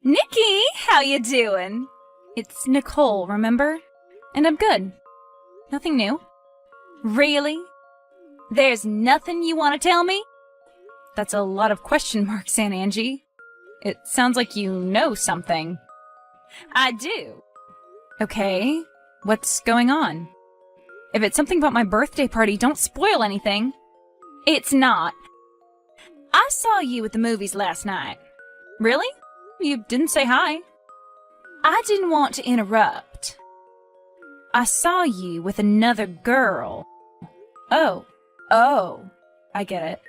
Nikki, how you doing? It's Nicole, remember? And I'm good. Nothing new. Really? There's nothing you want to tell me? That's a lot of question marks, Aunt Angie. It sounds like you know something. I do. Okay, what's going on? If it's something about my birthday party, don't spoil anything. It's not. I saw you at the movies last night. Really? You didn't say hi. I didn't want to interrupt. I saw you with another girl. Oh, I get it.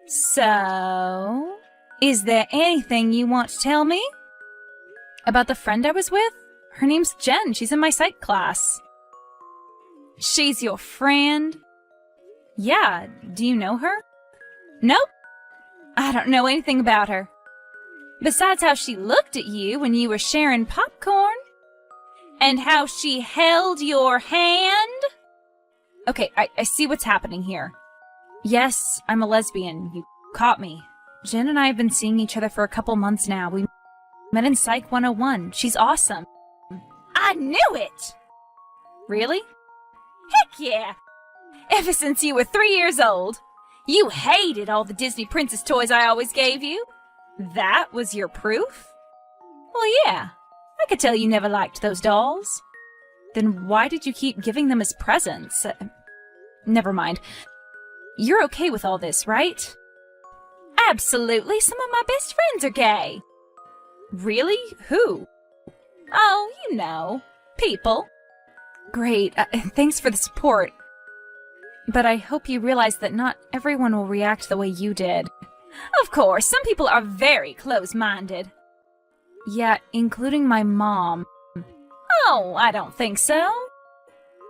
So, is there anything you want to tell me? About the friend I was with? Her name's Jen. She's in my psych class. She's your friend? Yeah, do you know her? Nope. I don't know anything about her. Besides how she looked at you when you were sharing popcorn. And how she held your hand. Okay, I see what's happening here. Yes, I'm a lesbian. You caught me. Jen and I have been seeing each other for a couple months now. We met in Psych 101. She's awesome. I knew it! Really? Heck yeah! Ever since you were 3 years old. You hated all the Disney princess toys I always gave you. That was your proof? Well, yeah. I could tell you never liked those dolls. Then why did you keep giving them as presents? Never mind. You're okay with all this, right? Absolutely. Some of my best friends are gay. Really? Who? Oh, you know. People. Great. Thanks for the support. But I hope you realize that not everyone will react the way you did. Of course, some people are very close-minded. Yeah, including my mom. Oh, I don't think so.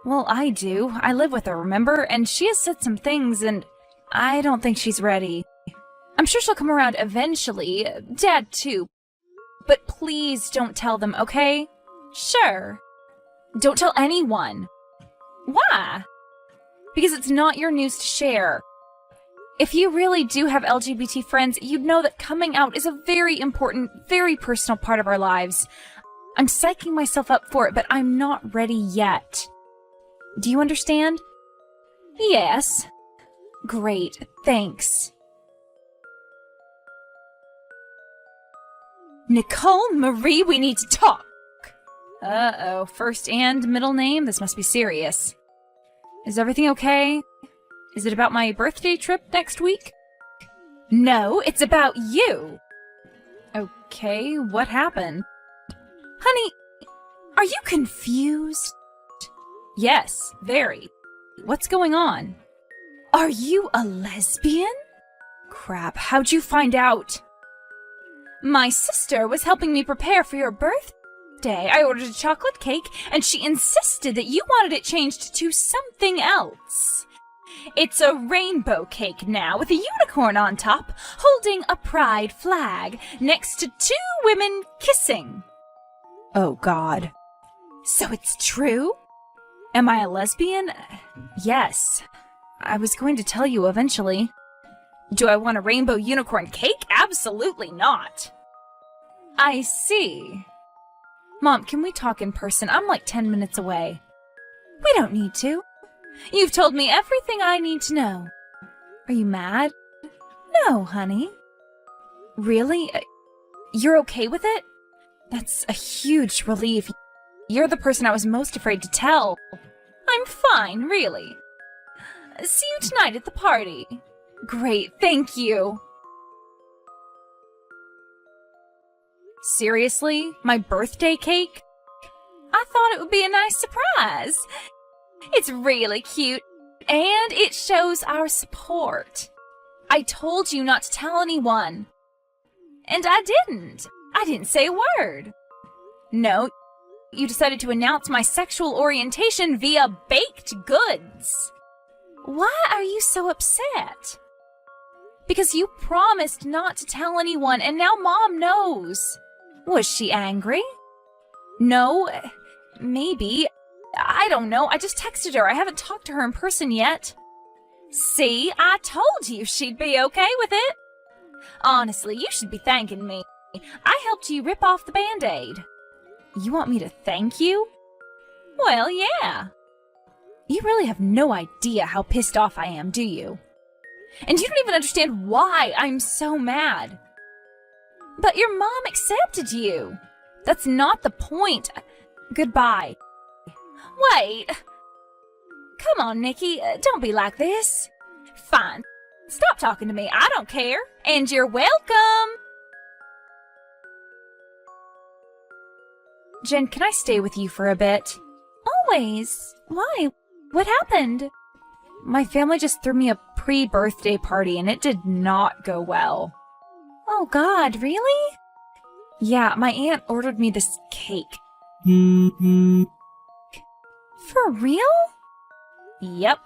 Well, I do. I live with her, remember? And she has said some things, and I don't think she's ready. I'm sure she'll come around eventually. Dad, too. But please don't tell them, okay? Sure. Don't tell anyone. Why? Because it's not your news to share. If you really do have LGBT friends, you'd know that coming out is a very important, very personal part of our lives. I'm psyching myself up for it, but I'm not ready yet. Do you understand? Yes. Great, thanks. Nicole Marie, we need to talk. Uh-oh, first and middle name? This must be serious. Is everything okay? Is it about my birthday trip next week? No, it's about you. Okay, what happened? Honey, are you confused? Yes, very. What's going on? Are you a lesbian? Crap, how'd you find out? My sister was helping me prepare for your birthday. I ordered a chocolate cake, and she insisted that you wanted it changed to something else. It's a rainbow cake now, with a unicorn on top, holding a pride flag, next to 2 women kissing. Oh, God. So it's true? Am I a lesbian? Yes. I was going to tell you eventually. Do I want a rainbow unicorn cake? Absolutely not. I see. Mom, can we talk in person? I'm like 10 minutes away. We don't need to. You've told me everything I need to know. Are you mad? No, honey. Really? You're okay with it? That's a huge relief. You're the person I was most afraid to tell. I'm fine, really. See you tonight at the party. Great, thank you. Seriously? My birthday cake? I thought it would be a nice surprise. It's really cute, and it shows our support. I told you not to tell anyone. And I didn't. I didn't say a word. No, you decided to announce my sexual orientation via baked goods. Why are you so upset? Because you promised not to tell anyone, and now Mom knows. Was she angry? No, maybe. I don't know. I just texted her. I haven't talked to her in person yet. See, I told you she'd be okay with it. Honestly, you should be thanking me. I helped you rip off the Band-Aid. You want me to thank you? Well, yeah. You really have no idea how pissed off I am, do you? And you don't even understand why I'm so mad. But your mom accepted you. That's not the point. Goodbye. Wait. Come on, Nikki. Don't be like this. Fine. Stop talking to me. I don't care. And you're welcome. Jen, can I stay with you for a bit? Always. Why? What happened? My family just threw me a pre-birthday party and it did not go well. Oh God, really? Yeah, my aunt ordered me this cake. For real? Yep.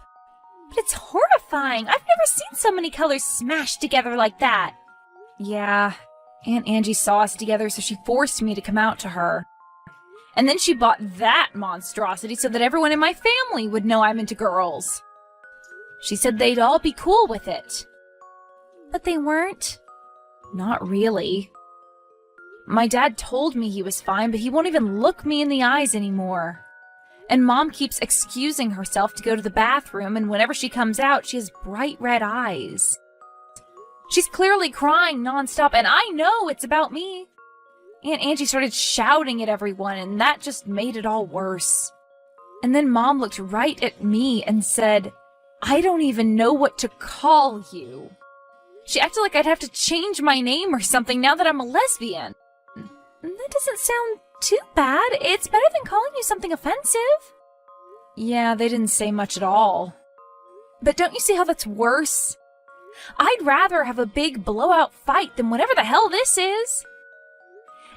But it's horrifying. I've never seen so many colors smashed together like that. Yeah, Aunt Angie saw us together, so she forced me to come out to her. And then she bought that monstrosity so that everyone in my family would know I'm into girls. She said they'd all be cool with it. But they weren't. Not really. My dad told me he was fine, but he won't even look me in the eyes anymore. And Mom keeps excusing herself to go to the bathroom, and whenever she comes out, she has bright red eyes. She's clearly crying nonstop, and I know it's about me. Aunt Angie started shouting at everyone, and that just made it all worse. And then Mom looked right at me and said, I don't even know what to call you. She acted like I'd have to change my name or something now that I'm a lesbian. That doesn't sound too bad. It's better than calling you something offensive. Yeah, they didn't say much at all. But don't you see how that's worse? I'd rather have a big blowout fight than whatever the hell this is.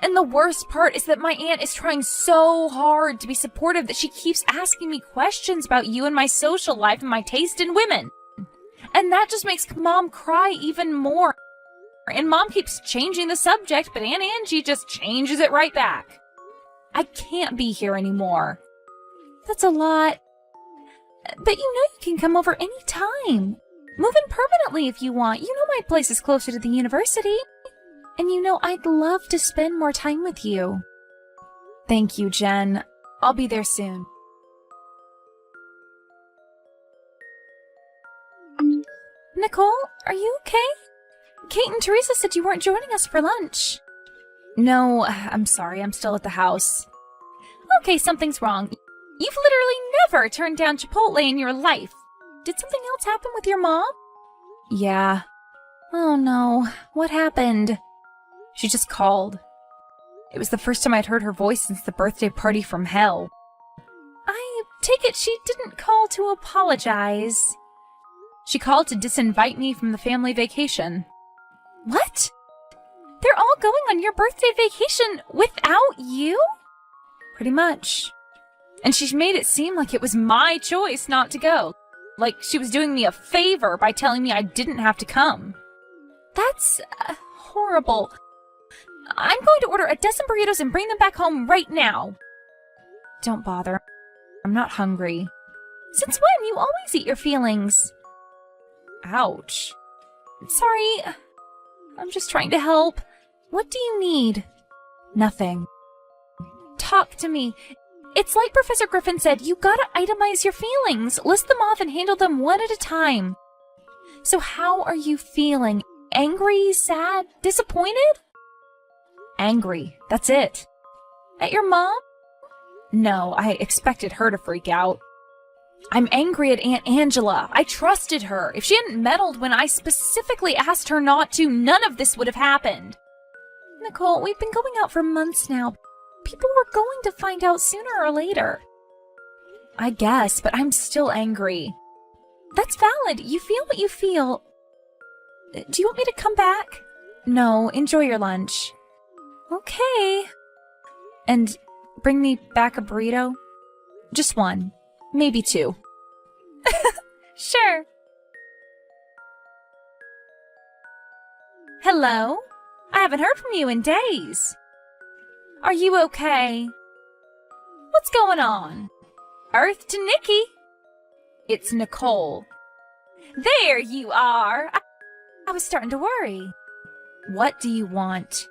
And the worst part is that my aunt is trying so hard to be supportive that she keeps asking me questions about you and my social life and my taste in women. And that just makes Mom cry even more. And Mom keeps changing the subject, but Aunt Angie just changes it right back. I can't be here anymore. That's a lot. But you can come over any time. Move in permanently if you want. You know my place is closer to the university. And I'd love to spend more time with you. Thank you, Jen. I'll be there soon. Nicole, are you okay? Kate and Teresa said you weren't joining us for lunch. No, I'm sorry. I'm still at the house. Okay, something's wrong. You've literally never turned down Chipotle in your life. Did something else happen with your mom? Yeah. Oh no. What happened? She just called. It was the first time I'd heard her voice since the birthday party from hell. I take it she didn't call to apologize. She called to disinvite me from the family vacation. What? They're all going on your birthday vacation without you? Pretty much. And she made it seem like it was my choice not to go. Like she was doing me a favor by telling me I didn't have to come. That's horrible. I'm going to order a dozen burritos and bring them back home right now. Don't bother. I'm not hungry. Since when? You always eat your feelings. Ouch. Sorry. I'm just trying to help. What do you need? Nothing. Talk to me. It's like Professor Griffin said, you gotta itemize your feelings. List them off and handle them one at a time. So how are you feeling? Angry, sad, disappointed? Angry. That's it. At your mom? No, I expected her to freak out. I'm angry at Aunt Angela. I trusted her. If she hadn't meddled when I specifically asked her not to, none of this would have happened. Nicole, we've been going out for months now. People were going to find out sooner or later. I guess, but I'm still angry. That's valid. You feel what you feel. Do you want me to come back? No, enjoy your lunch. Okay. And bring me back a burrito? Just one. Maybe two. Sure. Hello? I haven't heard from you in days. Are you okay? What's going on? Earth to Nikki. It's Nicole. There you are. I was starting to worry. What do you want?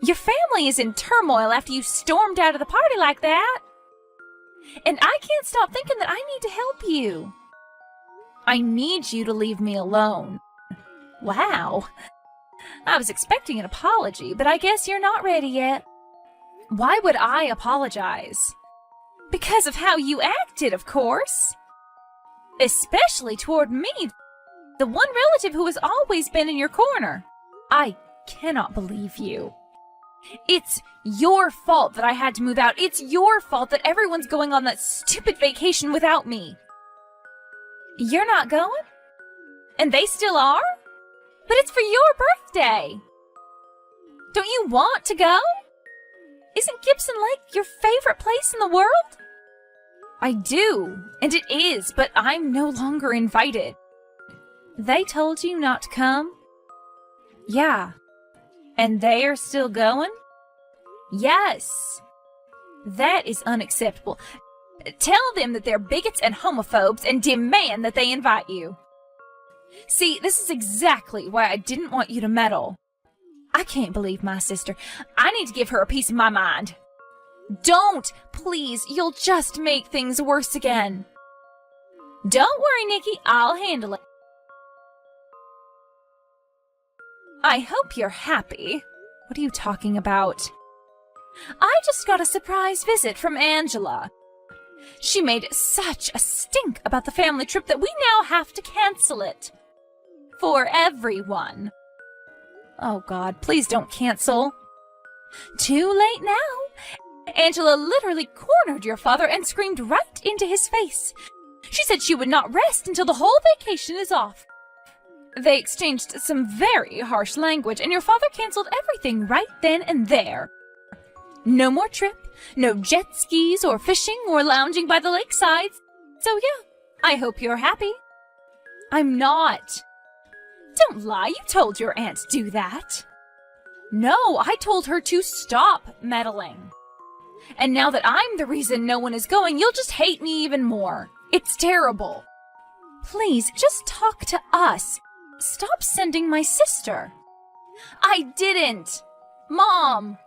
Your family is in turmoil after you stormed out of the party like that. And I can't stop thinking that I need to help you. I need you to leave me alone. Wow. I was expecting an apology, but I guess you're not ready yet. Why would I apologize? Because of how you acted, of course. Especially toward me, the one relative who has always been in your corner. I cannot believe you. It's your fault that I had to move out. It's your fault that everyone's going on that stupid vacation without me. You're not going? And they still are? But it's for your birthday. Don't you want to go? Isn't Gibson Lake your favorite place in the world? I do, and it is, but I'm no longer invited. They told you not to come? Yeah. And they are still going? Yes. That is unacceptable. Tell them that they're bigots and homophobes and demand that they invite you. See, this is exactly why I didn't want you to meddle. I can't believe my sister. I need to give her a piece of my mind. Don't, please. You'll just make things worse again. Don't worry, Nikki. I'll handle it. I hope you're happy. What are you talking about? I just got a surprise visit from Angela. She made such a stink about the family trip that we now have to cancel it. For everyone. Oh God, please don't cancel. Too late now. Angela literally cornered your father and screamed right into his face. She said she would not rest until the whole vacation is off. They exchanged some very harsh language, and your father canceled everything right then and there. No more trip, no jet skis or fishing or lounging by the lakeside. So yeah, I hope you're happy. I'm not. Don't lie, you told your aunt to do that. No, I told her to stop meddling. And now that I'm the reason no one is going, you'll just hate me even more. It's terrible. Please, just talk to us. Stop sending my sister. I didn't. Mom.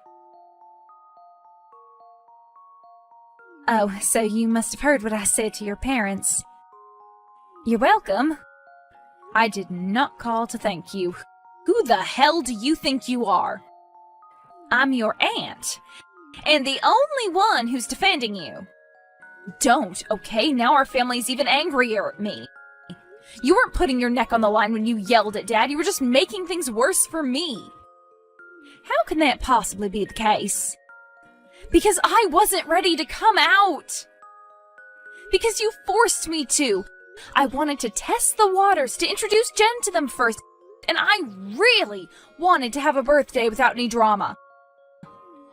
Oh, so you must have heard what I said to your parents. You're welcome. I did not call to thank you. Who the hell do you think you are? I'm your aunt, and the only one who's defending you. Don't, okay? Now our family's even angrier at me. You weren't putting your neck on the line when you yelled at Dad. You were just making things worse for me. How can that possibly be the case? Because I wasn't ready to come out. Because you forced me to. I wanted to test the waters, to introduce Jen to them first, and I really wanted to have a birthday without any drama.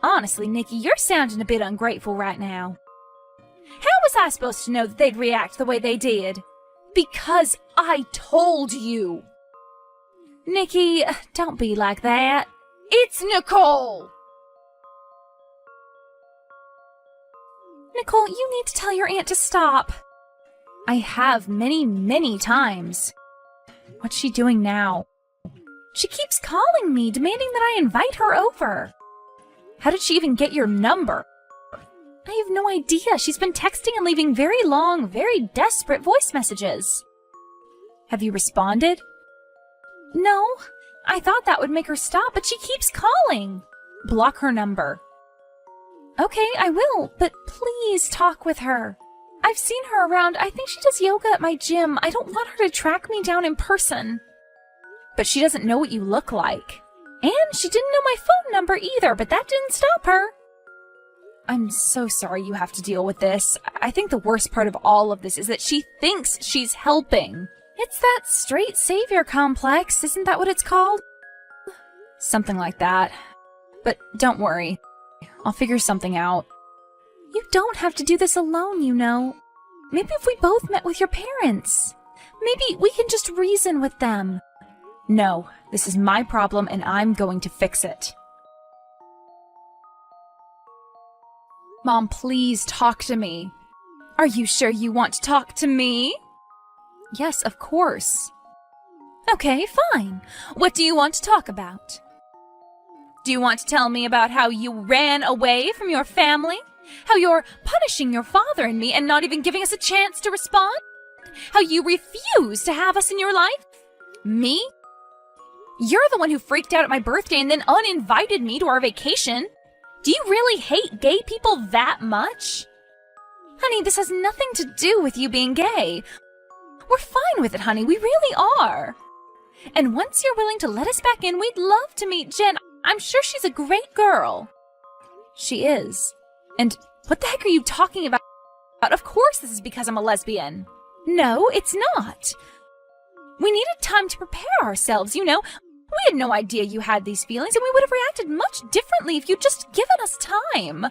Honestly, Nikki, you're sounding a bit ungrateful right now. How was I supposed to know that they'd react the way they did? Because I told you. Nikki, don't be like that. It's Nicole! Nicole, you need to tell your aunt to stop. I have many times. What's she doing now? She keeps calling me, demanding that I invite her over. How did she even get your number? I have no idea. She's been texting and leaving very long, very desperate voice messages. Have you responded? No. I thought that would make her stop, but she keeps calling. Block her number. Okay, I will, but please talk with her. I've seen her around. I think she does yoga at my gym. I don't want her to track me down in person. But she doesn't know what you look like. And she didn't know my phone number either, but that didn't stop her. I'm so sorry you have to deal with this. I think the worst part of all of this is that she thinks she's helping. It's that straight savior complex, isn't that what it's called? Something like that. But don't worry. I'll figure something out. You don't have to do this alone, you know. Maybe if we both met with your parents. Maybe we can just reason with them. No, this is my problem and I'm going to fix it. Mom, please talk to me. Are you sure you want to talk to me? Yes, of course. Okay, fine. What do you want to talk about? Do you want to tell me about how you ran away from your family? How you're punishing your father and me and not even giving us a chance to respond? How you refuse to have us in your life? Me? You're the one who freaked out at my birthday and then uninvited me to our vacation. Do you really hate gay people that much? Honey, this has nothing to do with you being gay. We're fine with it, honey. We really are. And once you're willing to let us back in, we'd love to meet Jen. I'm sure she's a great girl. She is. And what the heck are you talking about? Of course this is because I'm a lesbian. No, it's not. We needed time to prepare ourselves, you know. We had no idea you had these feelings, and we would have reacted much differently if you'd just given us time.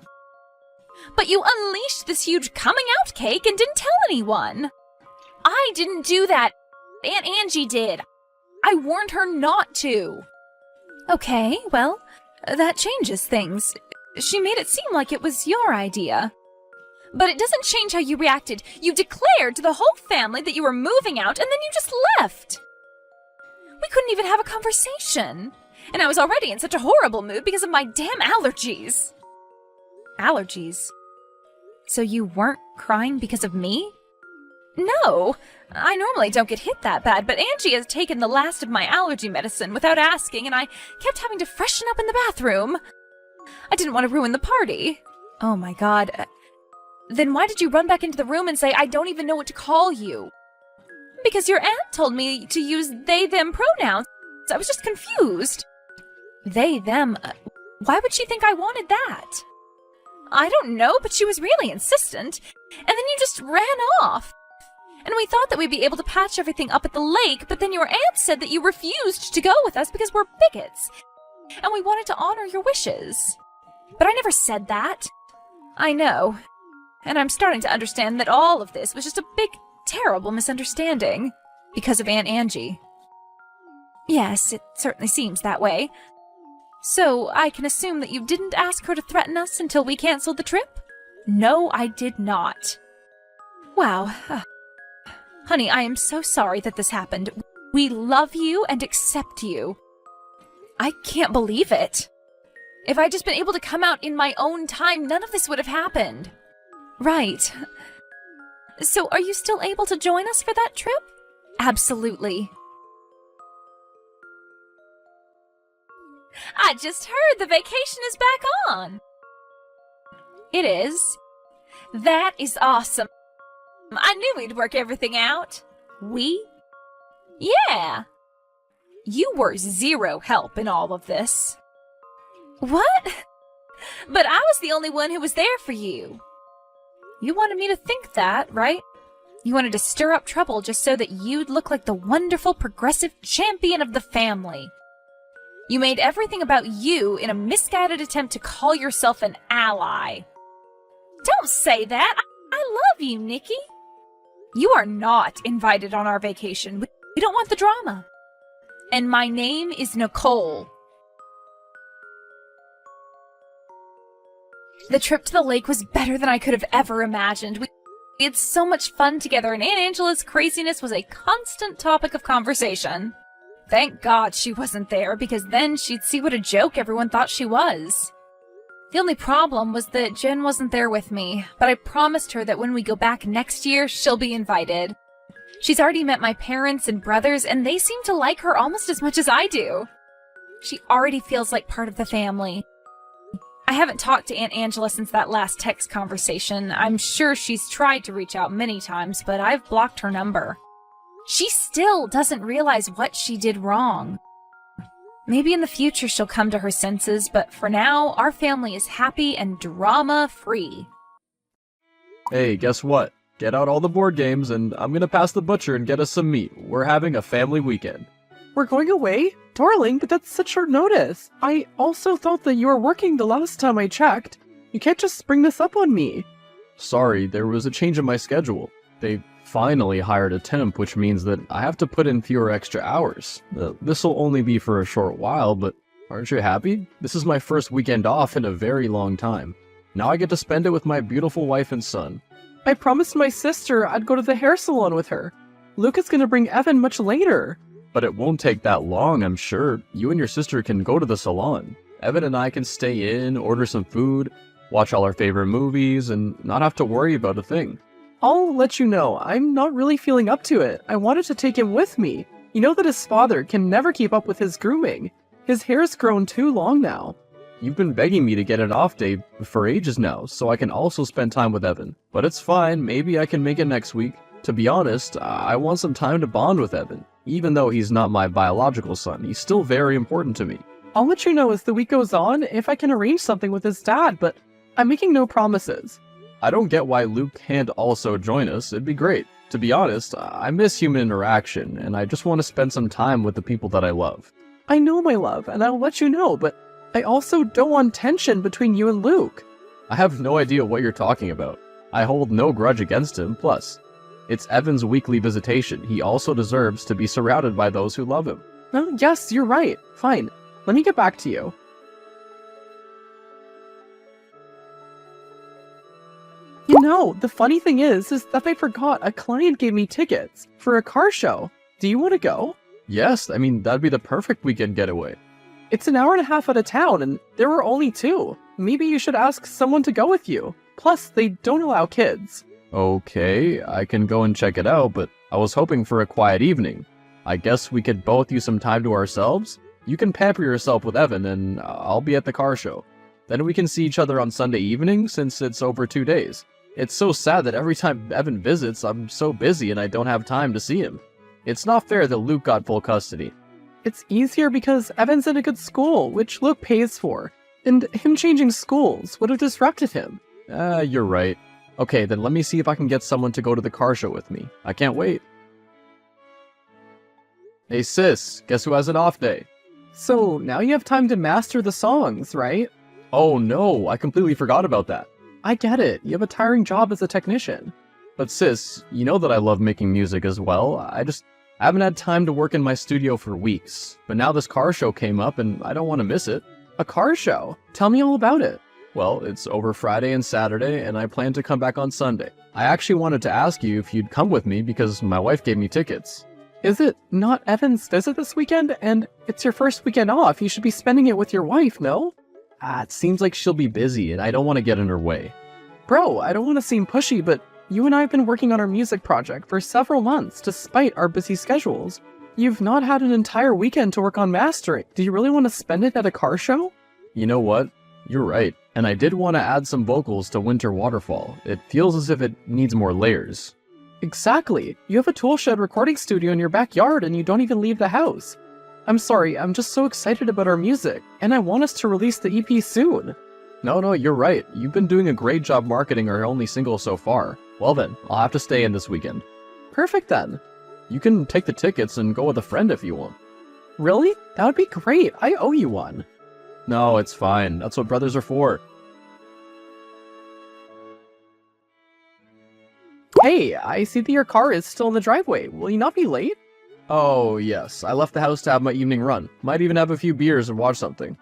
But you unleashed this huge coming out cake and didn't tell anyone. I didn't do that. Aunt Angie did. I warned her not to. Okay, well, that changes things. She made it seem like it was your idea. But it doesn't change how you reacted. You declared to the whole family that you were moving out, and then you just left. We couldn't even have a conversation. And I was already in such a horrible mood because of my damn allergies. Allergies? So you weren't crying because of me? No, I normally don't get hit that bad, but Angie has taken the last of my allergy medicine without asking, and I kept having to freshen up in the bathroom. I didn't want to ruin the party. Oh my god. Then why did you run back into the room and say, I don't even know what to call you? Because your aunt told me to use they, them pronouns. I was just confused. They, them. Why would she think I wanted that? I don't know, but she was really insistent. And then you just ran off. And we thought that we'd be able to patch everything up at the lake, but then your aunt said that you refused to go with us because we're bigots. And we wanted to honor your wishes. But I never said that. I know. And I'm starting to understand that all of this was just a big, terrible misunderstanding. Because of Aunt Angie. Yes, it certainly seems that way. So, I can assume that you didn't ask her to threaten us until we canceled the trip? No, I did not. Wow. Honey, I am so sorry that this happened. We love you and accept you. I can't believe it. If I'd just been able to come out in my own time, none of this would have happened. Right. So, are you still able to join us for that trip? Absolutely. I just heard the vacation is back on. It is. That is awesome. I knew we'd work everything out. We? Yeah. You were zero help in all of this. What? But I was the only one who was there for you. You wanted me to think that, right? You wanted to stir up trouble just so that you'd look like the wonderful progressive champion of the family. You made everything about you in a misguided attempt to call yourself an ally. Don't say that. I love you, Nikki. You are not invited on our vacation. We don't want the drama. And my name is Nicole. The trip to the lake was better than I could have ever imagined. We had so much fun together, and Aunt Angela's craziness was a constant topic of conversation. Thank God she wasn't there, because then she'd see what a joke everyone thought she was. The only problem was that Jen wasn't there with me, but I promised her that when we go back next year, she'll be invited. She's already met my parents and brothers, and they seem to like her almost as much as I do. She already feels like part of the family. I haven't talked to Aunt Angela since that last text conversation. I'm sure she's tried to reach out many times, but I've blocked her number. She still doesn't realize what she did wrong. Maybe in the future she'll come to her senses, but for now, our family is happy and drama-free. Hey, guess what? Get out all the board games, and I'm gonna pass the butcher and get us some meat. We're having a family weekend. We're going away? Darling, but that's such short notice. I also thought that you were working the last time I checked. You can't just spring this up on me. Sorry, there was a change in my schedule. They finally hired a temp, which means that I have to put in fewer extra hours. This'll only be for a short while, but aren't you happy? This is my first weekend off in a very long time. Now I get to spend it with my beautiful wife and son. I promised my sister I'd go to the hair salon with her. Luke is gonna bring Evan much later. But it won't take that long, I'm sure. You and your sister can go to the salon. Evan and I can stay in, order some food, watch all our favorite movies, and not have to worry about a thing. I'll let you know, I'm not really feeling up to it. I wanted to take him with me. You know that his father can never keep up with his grooming. His hair's grown too long now. You've been begging me to get an off day for ages now, so I can also spend time with Evan. But it's fine, maybe I can make it next week. To be honest, I want some time to bond with Evan. Even though he's not my biological son, he's still very important to me. I'll let you know as the week goes on if I can arrange something with his dad, but I'm making no promises. I don't get why Luke can't also join us, it'd be great. To be honest, I miss human interaction, and I just want to spend some time with the people that I love. I know, my love, and I'll let you know, but I also don't want tension between you and Luke. I have no idea what you're talking about. I hold no grudge against him, plus, it's Evan's weekly visitation. He also deserves to be surrounded by those who love him. Oh, yes, you're right. Fine. Let me get back to you. You know, the funny thing is that I forgot a client gave me tickets for a car show. Do you want to go? Yes, I mean, that'd be the perfect weekend getaway. It's an hour and a half out of town, and there were only 2. Maybe you should ask someone to go with you. Plus, they don't allow kids. Okay, I can go and check it out, but I was hoping for a quiet evening. I guess we could both use some time to ourselves? You can pamper yourself with Evan, and I'll be at the car show. Then we can see each other on Sunday evening, since it's over 2 days. It's so sad that every time Evan visits, I'm so busy and I don't have time to see him. It's not fair that Luke got full custody. It's easier because Evan's in a good school, which Luke pays for. And him changing schools would have disrupted him. You're right. Okay, then let me see if I can get someone to go to the car show with me. I can't wait. Hey sis, guess who has an off day? So, now you have time to master the songs, right? Oh no, I completely forgot about that. I get it. You have a tiring job as a technician. But sis, you know that I love making music as well. I haven't had time to work in my studio for weeks. But now this car show came up and I don't want to miss it. A car show? Tell me all about it. Well, it's over Friday and Saturday, and I plan to come back on Sunday. I actually wanted to ask you if you'd come with me because my wife gave me tickets. Is it not Evan's visit this weekend? And it's your first weekend off. You should be spending it with your wife, no? It seems like she'll be busy, and I don't want to get in her way. Bro, I don't want to seem pushy, but you and I have been working on our music project for several months, despite our busy schedules. You've not had an entire weekend to work on mastering. Do you really want to spend it at a car show? You know what? You're right. And I did want to add some vocals to Winter Waterfall. It feels as if it needs more layers. Exactly. You have a toolshed recording studio in your backyard and you don't even leave the house. I'm sorry, I'm just so excited about our music, and I want us to release the EP soon. No, you're right. You've been doing a great job marketing our only single so far. Well then, I'll have to stay in this weekend. Perfect then. You can take the tickets and go with a friend if you want. Really? That would be great. I owe you one. No, it's fine. That's what brothers are for. Hey, I see that your car is still in the driveway. Will you not be late? Oh, yes. I left the house to have my evening run. Might even have a few beers and watch something.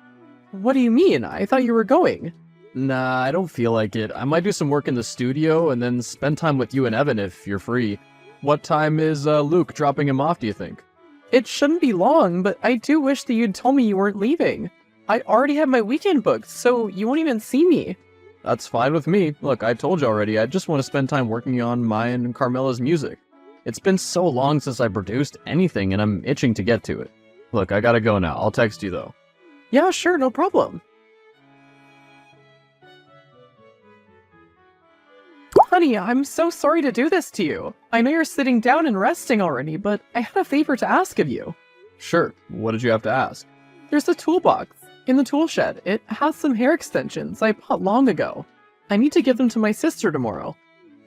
What do you mean? I thought you were going. Nah, I don't feel like it. I might do some work in the studio and then spend time with you and Evan if you're free. What time is Luke dropping him off, do you think? It shouldn't be long, but I do wish that you'd told me you weren't leaving. I already have my weekend booked, so you won't even see me. That's fine with me. Look, I told you already, I just want to spend time working on mine and Carmela's music. It's been so long since I produced anything, and I'm itching to get to it. Look, I gotta go now. I'll text you, though. Yeah, sure, no problem. Honey, I'm so sorry to do this to you. I know you're sitting down and resting already, but I had a favor to ask of you. Sure. What did you have to ask? There's a toolbox in the tool shed. It has some hair extensions I bought long ago. I need to give them to my sister tomorrow.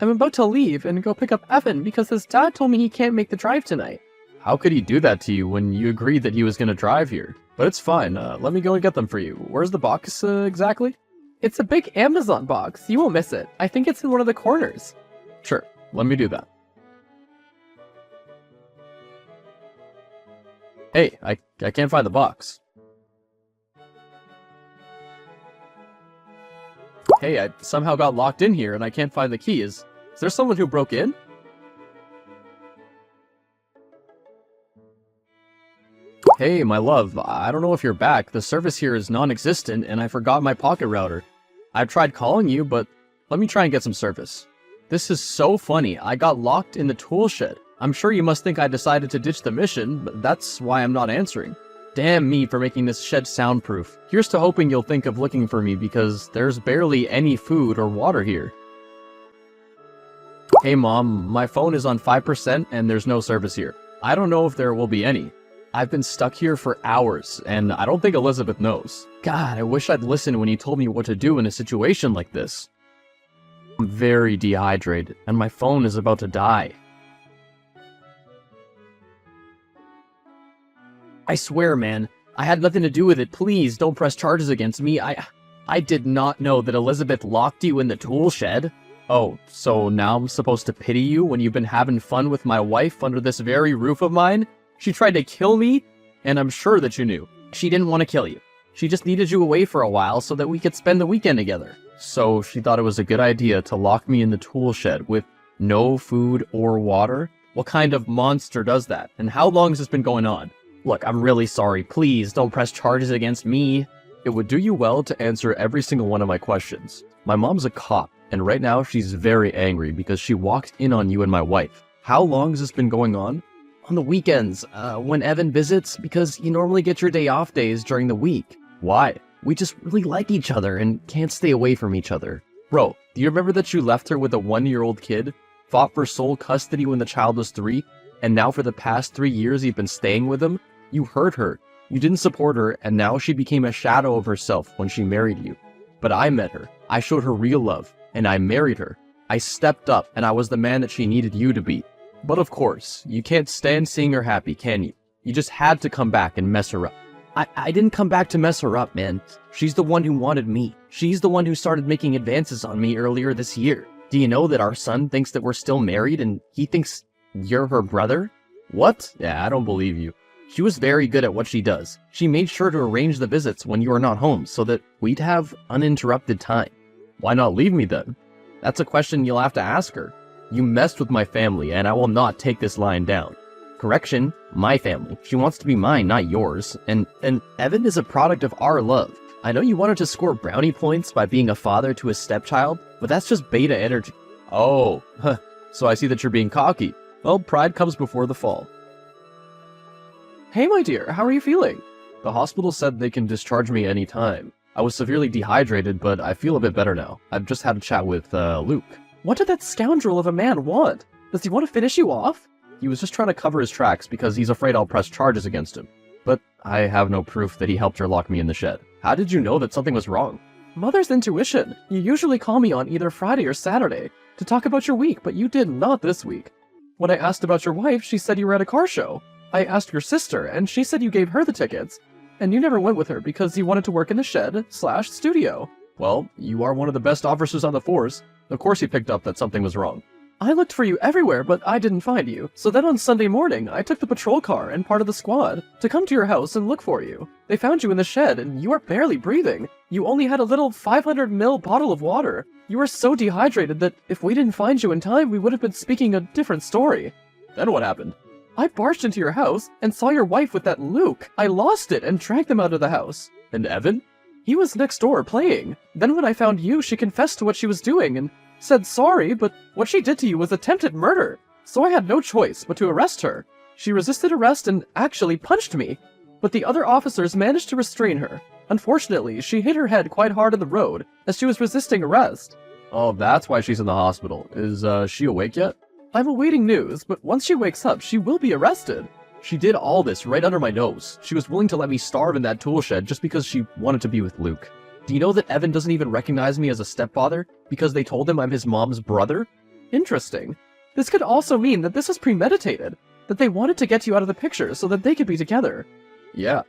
I'm about to leave and go pick up Evan because his dad told me he can't make the drive tonight. How could he do that to you when you agreed that he was going to drive here? But it's fine. Let me go and get them for you. Where's the box exactly? It's a big Amazon box. You won't miss it. I think it's in one of the corners. Sure. Let me do that. Hey, I can't find the box. Hey, I somehow got locked in here and I can't find the key. Is there someone who broke in? Hey, my love, I don't know if you're back. The service here is non-existent, and I forgot my pocket router. I've tried calling you, but let me try and get some service. This is so funny. I got locked in the tool shed. I'm sure you must think I decided to ditch the mission, but that's why I'm not answering. Damn me for making this shed soundproof. Here's to hoping you'll think of looking for me because there's barely any food or water here. Hey mom, my phone is on 5% and there's no service here. I don't know if there will be any. I've been stuck here for hours, and I don't think Elizabeth knows. God, I wish I'd listened when you told me what to do in a situation like this. I'm very dehydrated, and my phone is about to die. I swear, man, I had nothing to do with it. Please don't press charges against me. I did not know that Elizabeth locked you in the tool shed. Oh, so now I'm supposed to pity you when you've been having fun with my wife under this very roof of mine? She tried to kill me, and I'm sure that you knew. She didn't want to kill you. She just needed you away for a while so that we could spend the weekend together. So she thought it was a good idea to lock me in the tool shed with no food or water? What kind of monster does that? And how long has this been going on? Look, I'm really sorry. Please don't press charges against me. It would do you well to answer every single one of my questions. My mom's a cop, and right now she's very angry because she walked in on you and my wife. How long has this been going on? On the weekends, when Evan visits, because you normally get your day off days during the week. Why? We just really like each other and can't stay away from each other. Bro, do you remember that you left her with a 1-year-old kid, fought for sole custody when the child was 3, and now for the past 3 years you've been staying with him? You hurt her, you didn't support her, and now she became a shadow of herself when she married you. But I met her, I showed her real love, and I married her. I stepped up, and I was the man that she needed you to be. But of course, you can't stand seeing her happy, can you? You just had to come back and mess her up. I didn't come back to mess her up, man. She's the one who wanted me. She's the one who started making advances on me earlier this year. Do you know that our son thinks that we're still married and he thinks you're her brother? What? Yeah, I don't believe you. She was very good at what she does. She made sure to arrange the visits when you were not home so that we'd have uninterrupted time. Why not leave me then? That's a question you'll have to ask her. You messed with my family and I will not take this lying down. Correction, my family. She wants to be mine, not yours. And Evan is a product of our love. I know you wanted to score brownie points by being a father to a stepchild, but that's just beta energy. Oh, so I see that you're being cocky. Well, pride comes before the fall. Hey, my dear, how are you feeling? The hospital said they can discharge me anytime. I was severely dehydrated, but I feel a bit better now. I've just had a chat with, Luke. What did that scoundrel of a man want? Does he want to finish you off? He was just trying to cover his tracks because he's afraid I'll press charges against him. But I have no proof that he helped her lock me in the shed. How did you know that something was wrong? Mother's intuition. You usually call me on either Friday or Saturday to talk about your week, but you did not this week. When I asked about your wife, she said you were at a car show. I asked your sister, and she said you gave her the tickets. And you never went with her because you wanted to work in the shed/studio. Well, you are one of the best officers on the force. Of course he picked up that something was wrong. I looked for you everywhere, but I didn't find you. So then on Sunday morning, I took the patrol car and part of the squad to come to your house and look for you. They found you in the shed, and you were barely breathing. You only had a little 500 ml bottle of water. You were so dehydrated that if we didn't find you in time, we would have been speaking a different story. Then what happened? I barged into your house and saw your wife with that Luke. I lost it and dragged them out of the house. And Evan? He was next door playing. Then when I found you, she confessed to what she was doing and said sorry, but what she did to you was attempted murder. So I had no choice but to arrest her. She resisted arrest and actually punched me. But the other officers managed to restrain her. Unfortunately, she hit her head quite hard on the road as she was resisting arrest. Oh, that's why she's in the hospital. Is she awake yet? I'm awaiting news, but once she wakes up, she will be arrested. She did all this right under my nose. She was willing to let me starve in that tool shed just because she wanted to be with Luke. Do you know that Evan doesn't even recognize me as a stepfather because they told him I'm his mom's brother? Interesting. This could also mean that this was premeditated, that they wanted to get you out of the picture so that they could be together. Yeah.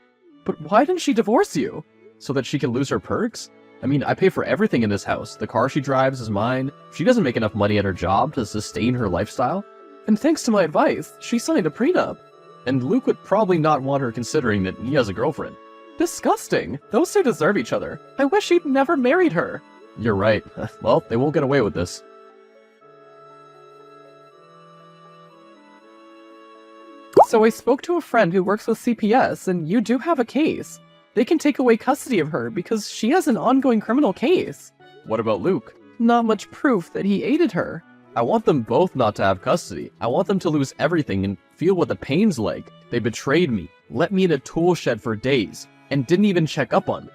But why didn't she divorce you? So that she can lose her perks? I mean, I pay for everything in this house. The car she drives is mine. She doesn't make enough money at her job to sustain her lifestyle. And thanks to my advice, she signed a prenup. And Luke would probably not want her considering that he has a girlfriend. Disgusting. Those two deserve each other. I wish he'd never married her. You're right. Well, they won't get away with this. So I spoke to a friend who works with CPS, and you do have a case. They can take away custody of her because she has an ongoing criminal case. What about Luke? Not much proof that he aided her. I want them both not to have custody. I want them to lose everything and feel what the pain's like. They betrayed me, let me in a tool shed for days, and didn't even check up on me.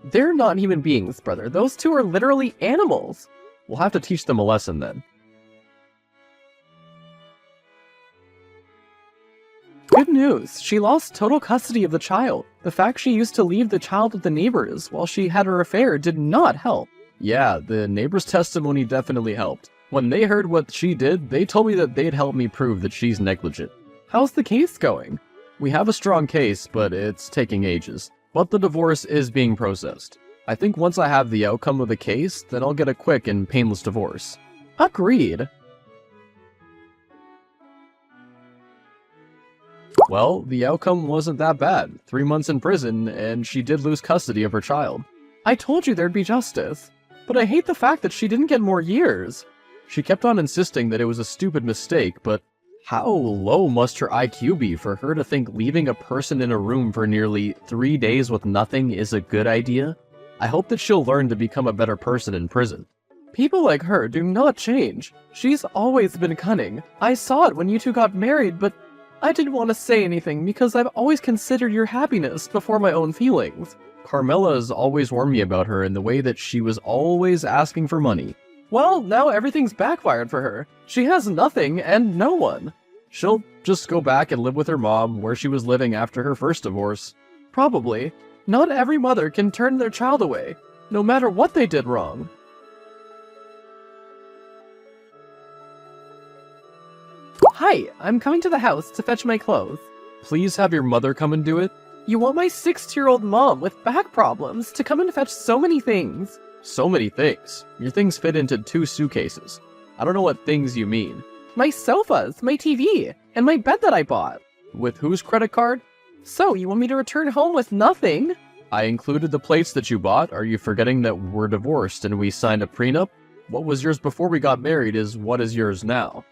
They're not human beings, brother. Those two are literally animals. We'll have to teach them a lesson then. Good news. She lost total custody of the child. The fact she used to leave the child with the neighbors while she had her affair did not help. Yeah, the neighbor's testimony definitely helped. When they heard what she did, they told me that they'd help me prove that she's negligent. How's the case going? We have a strong case, but it's taking ages. But the divorce is being processed. I think once I have the outcome of the case, then I'll get a quick and painless divorce. Agreed. Well, the outcome wasn't that bad. 3 months in prison, and she did lose custody of her child. I told you there'd be justice, but I hate the fact that she didn't get more years. She kept on insisting that it was a stupid mistake, but how low must her IQ be for her to think leaving a person in a room for nearly 3 days with nothing is a good idea? I hope that she'll learn to become a better person in prison. People like her do not change. She's always been cunning. I saw it when you two got married, but I didn't want to say anything because I've always considered your happiness before my own feelings. Carmela has always warned me about her in the way that she was always asking for money. Well, now everything's backfired for her. She has nothing and no one. She'll just go back and live with her mom where she was living after her first divorce. Probably. Not every mother can turn their child away, no matter what they did wrong. Hi, I'm coming to the house to fetch my clothes. Please have your mother come and do it? You want my 60-year-old mom with back problems to come and fetch so many things? So many things. Your things fit into 2 suitcases. I don't know what things you mean. My sofas, my TV, and my bed that I bought. With whose credit card? So, you want me to return home with nothing? I included the plates that you bought. Are you forgetting that we're divorced and we signed a prenup? What was yours before we got married is what is yours now.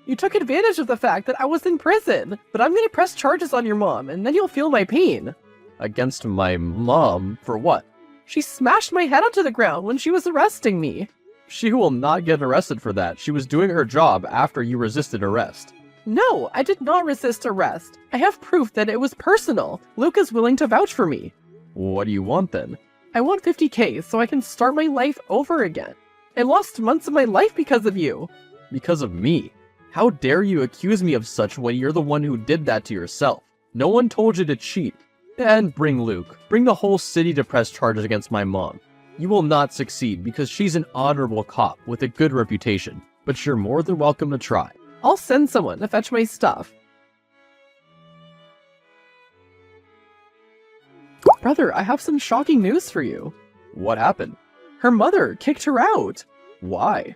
You took advantage of the fact that I was in prison, but I'm gonna press charges on your mom, and then you'll feel my pain. Against my mom? For what? She smashed my head onto the ground when she was arresting me. She will not get arrested for that. She was doing her job after you resisted arrest. No, I did not resist arrest. I have proof that it was personal. Luke is willing to vouch for me. What do you want then? I want 50K so I can start my life over again. I lost months of my life because of you. Because of me? How dare you accuse me of such when you're the one who did that to yourself? No one told you to cheat. And bring Luke. Bring the whole city to press charges against my mom. You will not succeed because she's an honorable cop with a good reputation, but you're more than welcome to try. I'll send someone to fetch my stuff. Brother, I have some shocking news for you. What happened? Her mother kicked her out. Why?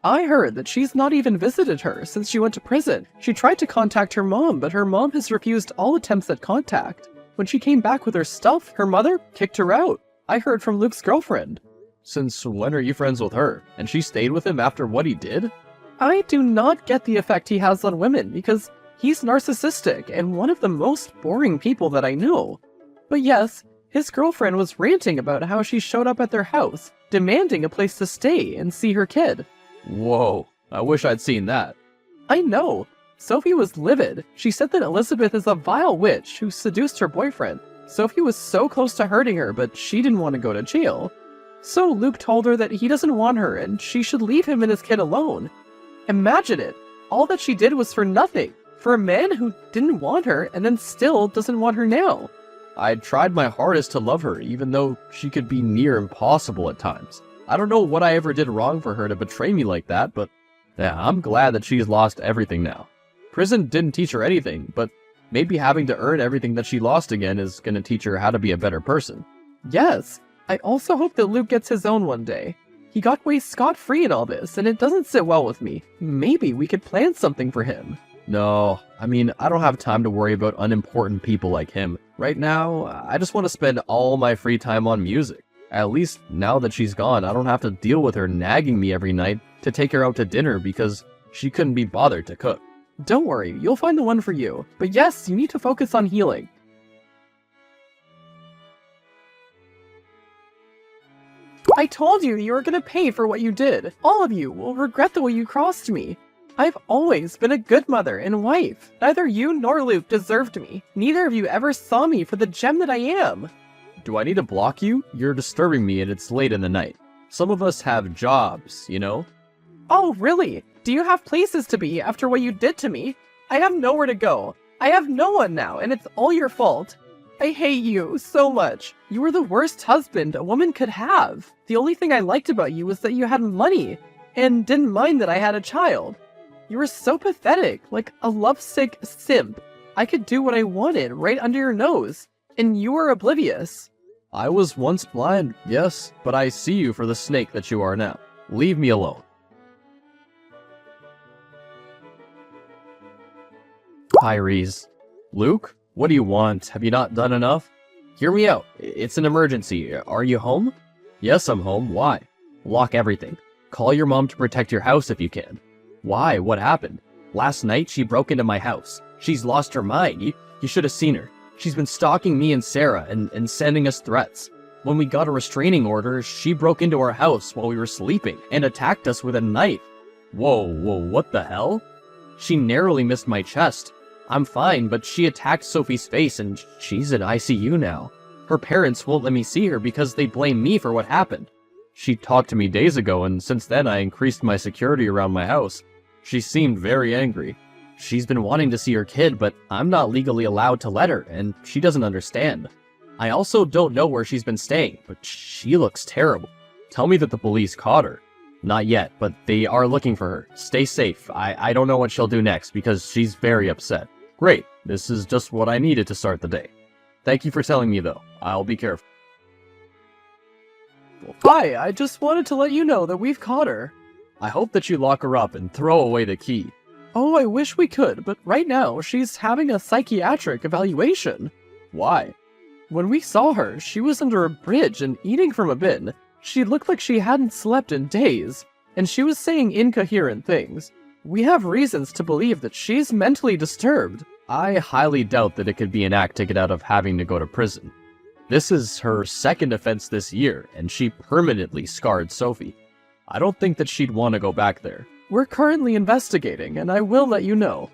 I heard that she's not even visited her since she went to prison. She tried to contact her mom, but her mom has refused all attempts at contact. When she came back with her stuff, her mother kicked her out. I heard from Luke's girlfriend. Since when are you friends with her? And she stayed with him after what he did? I do not get the effect he has on women because he's narcissistic and one of the most boring people that I know. But yes, his girlfriend was ranting about how she showed up at their house, demanding a place to stay and see her kid. Whoa, I wish I'd seen that. I know. Sophie was livid. She said that Elizabeth is a vile witch who seduced her boyfriend. Sophie was so close to hurting her, but she didn't want to go to jail. So Luke told her that he doesn't want her and she should leave him and his kid alone. Imagine it. All that she did was for nothing. For a man who didn't want her and then still doesn't want her now. I tried my hardest to love her, even though she could be near impossible at times. I don't know what I ever did wrong for her to betray me like that, but yeah, I'm glad that she's lost everything now. Prison didn't teach her anything, but maybe having to earn everything that she lost again is gonna teach her how to be a better person. Yes, I also hope that Luke gets his own one day. He got away scot-free in all this, and it doesn't sit well with me. Maybe we could plan something for him. No, I mean, I don't have time to worry about unimportant people like him. Right now, I just want to spend all my free time on music. At least now that she's gone, I don't have to deal with her nagging me every night to take her out to dinner because she couldn't be bothered to cook. Don't worry, you'll find the one for you. But yes, you need to focus on healing. I told you you were gonna pay for what you did. All of you will regret the way you crossed me. I've always been a good mother and wife. Neither you nor Luke deserved me. Neither of you ever saw me for the gem that I am. Do I need to block you? You're disturbing me and it's late in the night. Some of us have jobs, you know? Oh, really? Do you have places to be after what you did to me? I have nowhere to go. I have no one now, and it's all your fault. I hate you so much. You were the worst husband a woman could have. The only thing I liked about you was that you had money, and didn't mind that I had a child. You were so pathetic, like a lovesick simp. I could do what I wanted right under your nose, and you were oblivious. I was once blind, yes, but I see you for the snake that you are now. Leave me alone. Iris. Luke? What do you want? Have you not done enough? Hear me out. It's an emergency. Are you home? Yes, I'm home. Why? Lock everything. Call your mom to protect your house if you can. Why? What happened? Last night, she broke into my house. She's lost her mind. You should have seen her. She's been stalking me and Sarah and sending us threats. When we got a restraining order, she broke into our house while we were sleeping and attacked us with a knife. Whoa, what the hell? She narrowly missed my chest. I'm fine, but she attacked Sophie's face and she's in ICU now. Her parents won't let me see her because they blame me for what happened. She talked to me days ago, and since then I increased my security around my house. She seemed very angry. She's been wanting to see her kid, but I'm not legally allowed to let her, and she doesn't understand. I also don't know where she's been staying, but she looks terrible. Tell me that the police caught her. Not yet, but they are looking for her. Stay safe. I don't know what she'll do next, because she's very upset. Great, this is just what I needed to start the day. Thank you for telling me, though. I'll be careful. Hi, I just wanted to let you know that we've caught her. I hope that you lock her up and throw away the key. Oh, I wish we could, but right now she's having a psychiatric evaluation. Why? When we saw her, she was under a bridge and eating from a bin. She looked like she hadn't slept in days, and she was saying incoherent things. We have reasons to believe that she's mentally disturbed. I highly doubt that it could be an act to get out of having to go to prison. This is her second offense this year, and she permanently scarred Sophie. I don't think that she'd want to go back there. We're currently investigating, and I will let you know.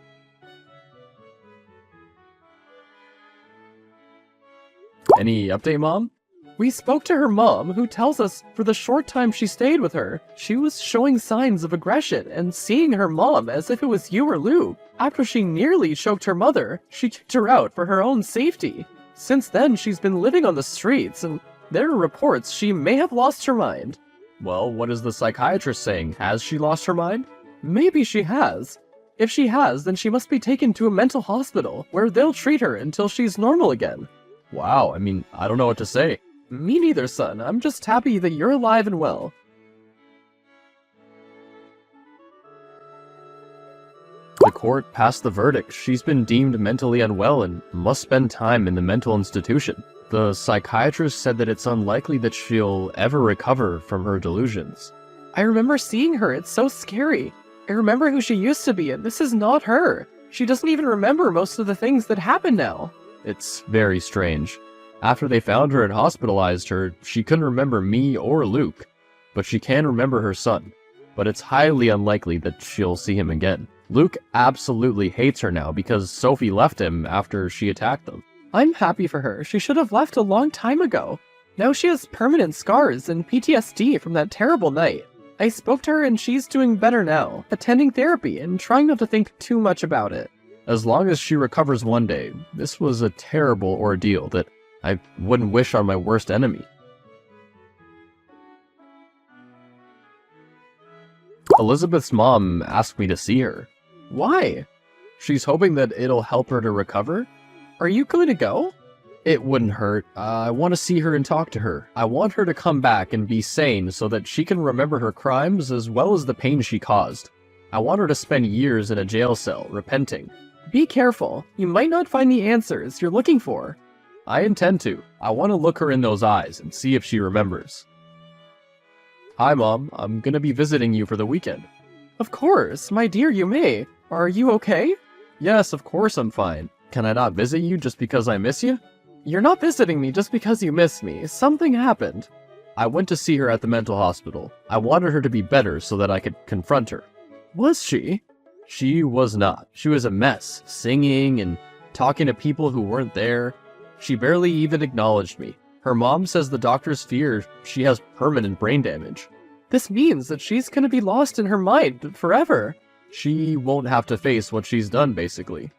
Any update, Mom? We spoke to her mom, who tells us for the short time she stayed with her, she was showing signs of aggression and seeing her mom as if it was you or Lou. After she nearly choked her mother, she kicked her out for her own safety. Since then, she's been living on the streets, and there are reports she may have lost her mind. Well, what is the psychiatrist saying? Has she lost her mind? Maybe she has. If she has, then she must be taken to a mental hospital, where they'll treat her until she's normal again. Wow, I don't know what to say. Me neither, son. I'm just happy that you're alive and well. The court passed the verdict. She's been deemed mentally unwell and must spend time in the mental institution. The psychiatrist said that it's unlikely that she'll ever recover from her delusions. I remember seeing her. It's so scary. I remember who she used to be, and this is not her. She doesn't even remember most of the things that happen now. It's very strange. After they found her and hospitalized her, she couldn't remember me or Luke, but she can remember her son. But it's highly unlikely that she'll see him again. Luke absolutely hates her now because Sophie left him after she attacked them. I'm happy for her. She should have left a long time ago. Now she has permanent scars and PTSD from that terrible night. I spoke to her and she's doing better now, attending therapy and trying not to think too much about it. As long as she recovers one day, this was a terrible ordeal that I wouldn't wish on my worst enemy. Elizabeth's mom asked me to see her. Why? She's hoping that it'll help her to recover. Are you going to go? It wouldn't hurt. I want to see her and talk to her. I want her to come back and be sane so that she can remember her crimes as well as the pain she caused. I want her to spend years in a jail cell, repenting. Be careful. You might not find the answers you're looking for. I intend to. I want to look her in those eyes and see if she remembers. Hi, Mom. I'm gonna be visiting you for the weekend. Of course, my dear, you may. Are you okay? Yes, of course I'm fine. Can I not visit you just because I miss you? You're not visiting me just because you miss me. Something happened. I went to see her at the mental hospital. I wanted her to be better so that I could confront her. Was she? She was not. She was a mess, singing and talking to people who weren't there. She barely even acknowledged me. Her mom says the doctors fear she has permanent brain damage. This means that she's gonna be lost in her mind forever. She won't have to face what she's done, basically.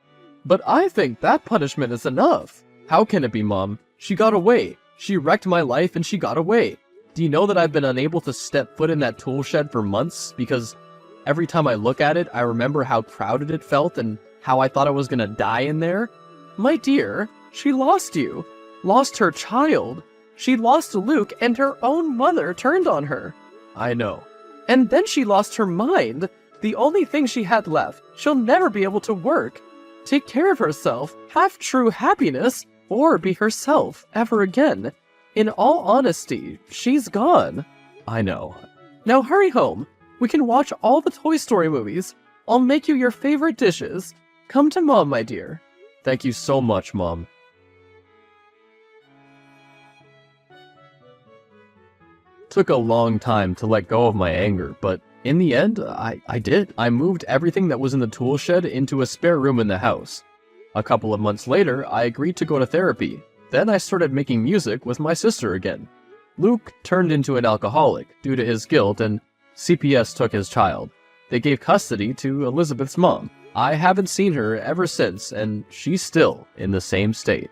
But I think that punishment is enough. How can it be, Mom? She got away. She wrecked my life and she got away. Do you know that I've been unable to step foot in that tool shed for months because every time I look at it, I remember how crowded it felt and how I thought I was gonna die in there? My dear, she lost you. Lost her child. She lost Luke and her own mother turned on her. I know. And then she lost her mind. The only thing she had left. She'll never be able to work, take care of herself, have true happiness, or be herself ever again. In all honesty, she's gone. I know. Now hurry home. We can watch all the Toy Story movies. I'll make you your favorite dishes. Come to Mom, my dear. Thank you so much, Mom. Took a long time to let go of my anger, but in the end, I did. I moved everything that was in the tool shed into a spare room in the house. A couple of months later, I agreed to go to therapy. Then I started making music with my sister again. Luke turned into an alcoholic due to his guilt, and CPS took his child. They gave custody to Elizabeth's mom. I haven't seen her ever since, and she's still in the same state.